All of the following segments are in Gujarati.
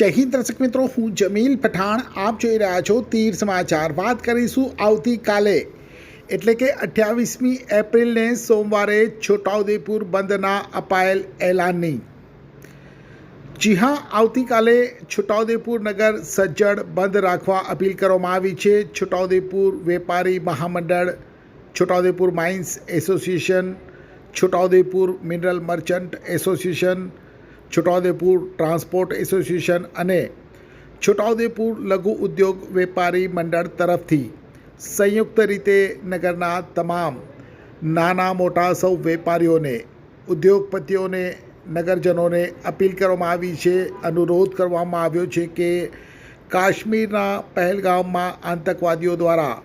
જય હિન્દ દર્શક મિત્રો, હું જમીલ પઠાણ. આપ જોઈ રહ્યા છો તીર સમાચાર. વાત કરીશું આવતીકાલે એટલે કે 28મી એપ્રિલને સોમવારે છોટાઉદેપુર બંધના અપાયેલ એલાનની. જી હા, આવતીકાલે છોટાઉદેપુર નગર સજ્જડ બંધ રાખવા અપીલ કરવામાં આવી છે. છોટાઉદેપુર વેપારી મહામંડળ, Chhota Udepur mines association, Chhota Udepur mineral merchant association, Chhota Udepur transport association અને છોટાઉદેપુર લઘુ ઉદ્યોગ વેપારી મંડળ તરફથી સંયુક્ત રીતે નગરના તમામ નાના મોટા સૌ વેપારીઓને, ઉદ્યોગપતિઓને, નગરજનોને અપીલ કરવામાં આવી છે. અનુરોધ કરવામાં આવ્યો છે કે કાશ્મીરના પહેલગામમાં આતંકવાદીઓ દ્વારા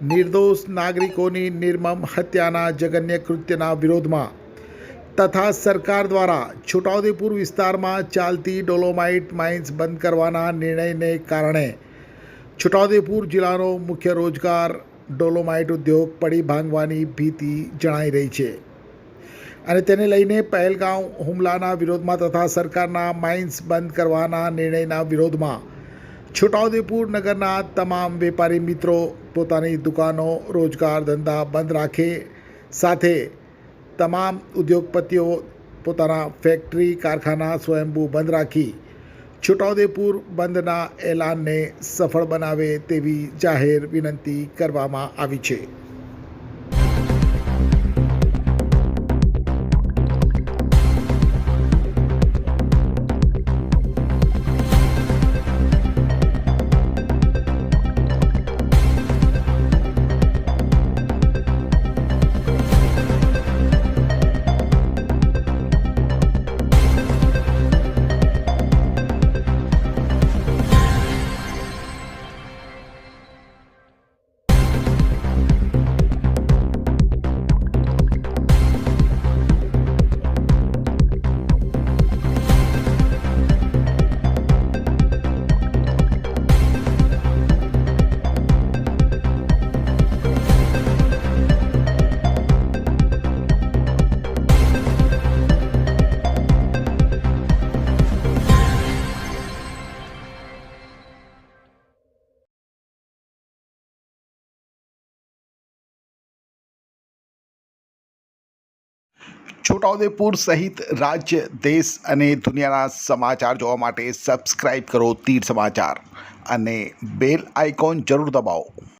નિર્દોષ નાગરિકોની નિર્મમ હત્યાના જઘન્ય કૃત્યના વિરોધમાં તથા સરકાર દ્વારા છોટાઉદેપુર વિસ્તારમાં ચાલતી ડોલોમાઇટ માઇન્સ બંધ કરવાના નિર્ણયને કારણે છોટાઉદેપુર જિલ્લાનો મુખ્ય રોજગાર ડોલોમાઇટ ઉદ્યોગ પડી ભાંગવાની ભીતિ જણાઈ રહી છે અને તેને લઈને પહેલગામ હુમલાના વિરોધમાં તથા સરકારના માઇન્સ બંધ કરવાના નિર્ણયના વિરોધમાં છોટાઉદેપુર નગરના તમામ વેપારી મિત્રો પોતાની દુકાનો, રોજગાર ધંધા બંધ રાખે, સાથે તમામ ઉદ્યોગપતિઓ પોતાના ફેક્ટરી, કારખાના સ્વયંભૂ બંધ રાખી છોટાઉદેપુર બંધના એલાનને સફળ બનાવે તેવી જાહેર વિનંતી કરવામાં આવી છે. છોટાઉદેપુર સહિત રાજ્ય, દેશ અને દુનિયાના સમાચાર જોવા માટે સબસ્ક્રાઈબ કરો તીર સમાચાર અને બેલ આઇકોન જરૂર દબાવો.